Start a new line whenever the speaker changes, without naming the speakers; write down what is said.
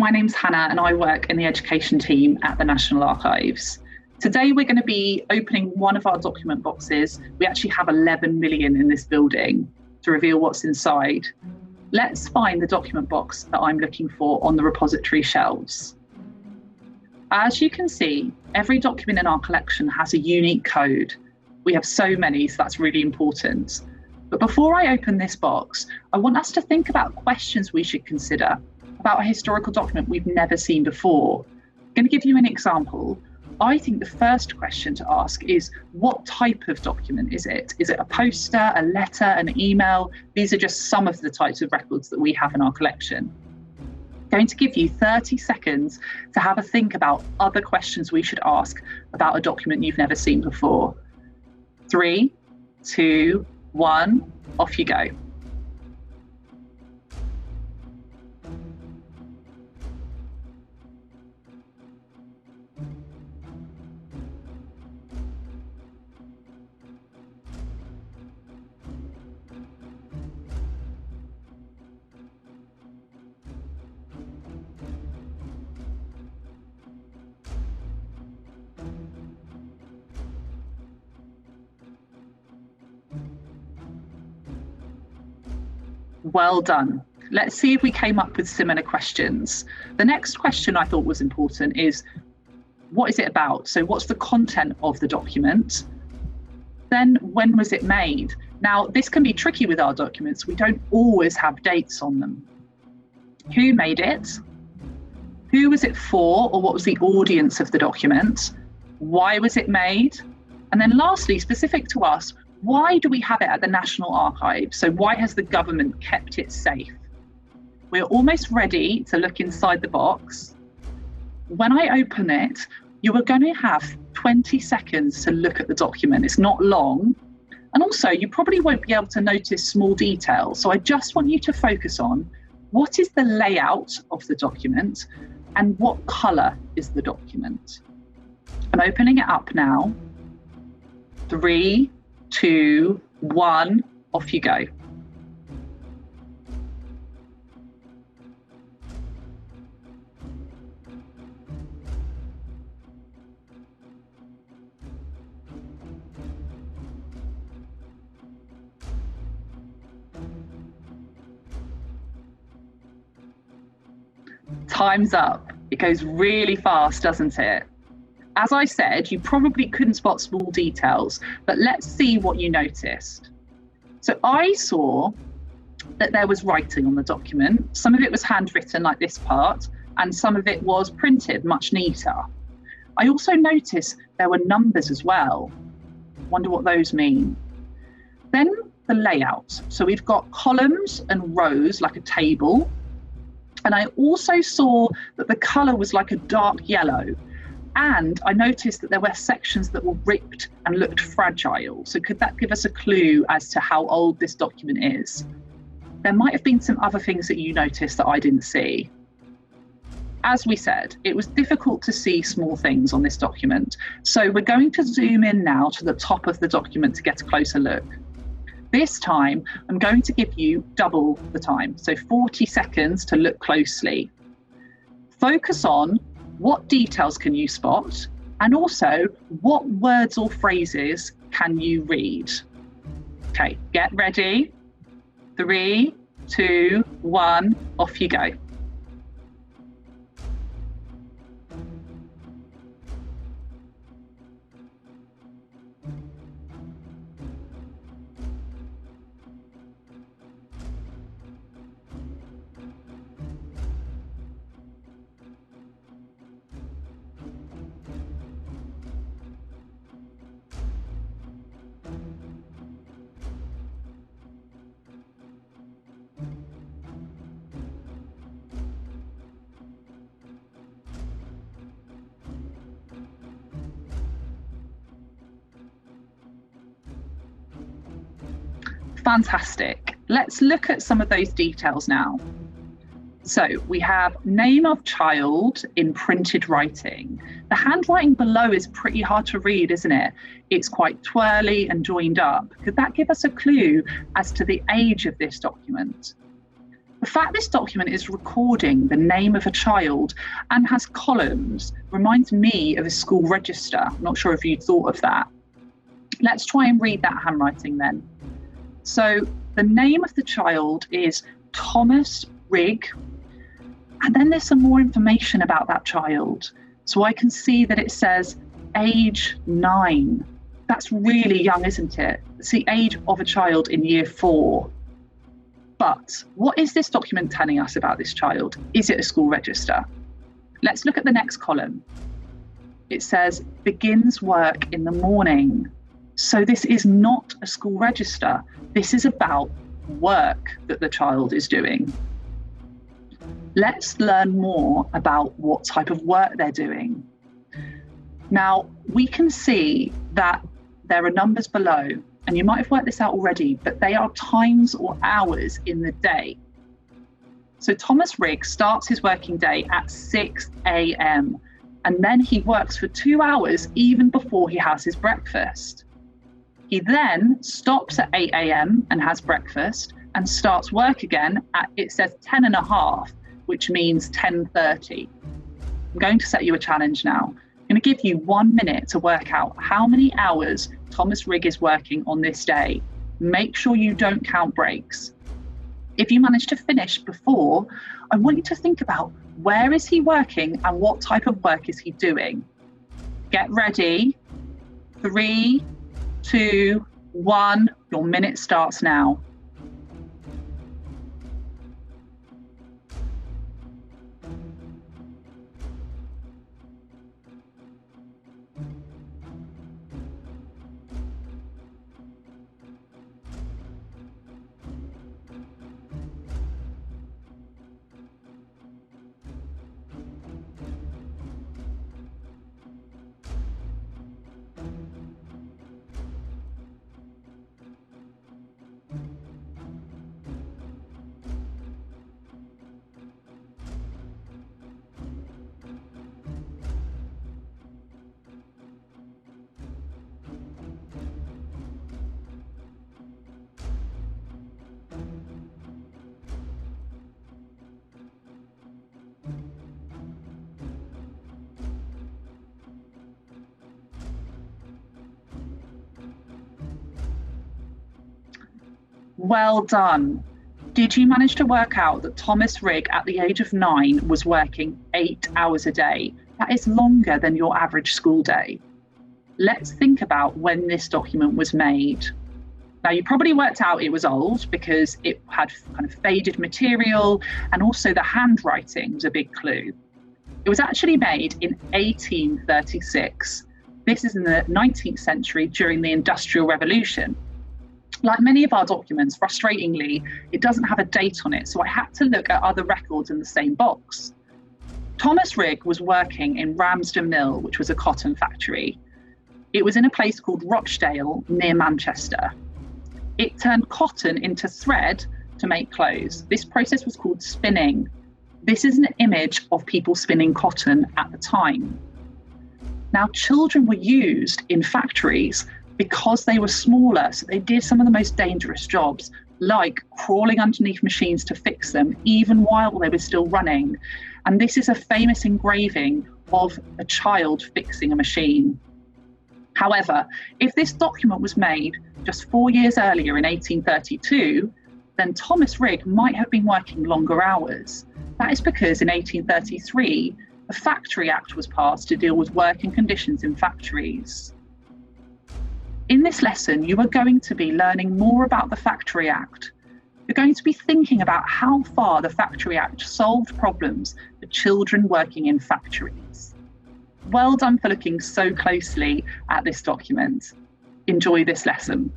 my name's Hannah and I work in the education team at the National Archives. Today we're going to be opening one of our document boxes. We actually have 11 million in this building to reveal what's inside. Let's find the document box that I'm looking for on the repository shelves. As you can see, every document in our collection has a unique code. We have so many, so that's really important. But before I open this box, I want us to think about questions we should consider about a historical document we've never seen before. I'm going to give you an example. I think the first question to ask is, what type of document is it? Is it a poster, a letter, an email? These are just some of the types of records that we have in our collection. I'm going to give you 30 seconds to have a think about other questions we should ask about a document you've never seen before. 3, 2, 1, off you go. Well done. Let's see if we came up with similar questions. The next question I thought was important is, what is it about? So what's the content of the document? Then when was it made? Now, this can be tricky with our documents. We don't always have dates on them. Who made it? Who was it for, or what was the audience of the document? Why was it made? And then lastly, specific to us, why do we have it at the National Archives? So why has the government kept it safe? We're almost ready to look inside the box. When I open it, you are going to have 20 seconds to look at the document. It's not long. And also, you probably won't be able to notice small details. So I just want you to focus on what is the layout of the document and what colour is the document. I'm opening it up now. 3, 2, 1, off you go. Time's up. It goes really fast, doesn't it? As I said, you probably couldn't spot small details, but let's see what you noticed. So I saw that there was writing on the document. Some of it was handwritten, like this part, and some of it was printed, much neater. I also noticed there were numbers as well. Wonder what those mean. Then the layout. So we've got columns and rows, like a table. And I also saw that the colour was like a dark yellow. And I noticed that there were sections that were ripped and looked fragile. So could that give us a clue as to how old this document is? There might have been some other things that you noticed that I didn't see. As we said, it was difficult to see small things on this document. So we're going to zoom in now to the top of the document to get a closer look. This time, I'm going to give you double the time, so 40 seconds to look closely. Focus on what details can you spot, and also what words or phrases can you read? Okay, get ready. 3, 2, 1, off you go. Fantastic. Let's look at some of those details now. So we have name of child in printed writing. The handwriting below is pretty hard to read, isn't it? It's quite twirly and joined up. Could that give us a clue as to the age of this document? The fact this document is recording the name of a child and has columns reminds me of a school register. I'm not sure if you thought of that. Let's try and read that handwriting then. So the name of the child is Thomas Rigg, and then there's some more information about that child. So I can see that it says age 9. That's really young, isn't it? It's the age of a child in year 4. But what is this document telling us about this child? Is it a school register? Let's look at the next column. It says begins work in the morning. So this is not a school register. This is about work that the child is doing. Let's learn more about what type of work they're doing. Now, we can see that there are numbers below, and you might have worked this out already, but they are times or hours in the day. So Thomas Rigg starts his working day at 6 a.m. and then he works for 2 hours even before he has his breakfast. He then stops at 8 a.m. and has breakfast and starts work again at, it says 10 and a half, which means 10:30. I'm going to set you a challenge now. I'm going to give you 1 minute to work out how many hours Thomas Rigg is working on this day. Make sure you don't count breaks. If you manage to finish before, I want you to think about where is he working and what type of work is he doing. Get ready. 3, 2, 1. Your minute starts now. Well done. Did you manage to work out that Thomas Rigg at the age of 9 was working 8 hours a day? That is longer than your average school day. Let's think about when this document was made. Now, you probably worked out it was old because it had kind of faded material, and also the handwriting was a big clue. It was actually made in 1836. This is in the 19th century during the Industrial Revolution. Like many of our documents, frustratingly, it doesn't have a date on it, so I had to look at other records in the same box. Thomas Rigg was working in Ramsden Mill, which was a cotton factory. It was in a place called Rochdale near Manchester. It turned cotton into thread to make clothes. This process was called spinning. This is an image of people spinning cotton at the time. Now, children were used in factories because they were smaller, so they did some of the most dangerous jobs, like crawling underneath machines to fix them, even while they were still running. And this is a famous engraving of a child fixing a machine. However, if this document was made just 4 years earlier in 1832, then Thomas Rigg might have been working longer hours. That is because in 1833, the Factory Act was passed to deal with working conditions in factories. In this lesson, you are going to be learning more about the Factory Act. You're going to be thinking about how far the Factory Act solved problems for children working in factories. Well done for looking so closely at this document. Enjoy this lesson.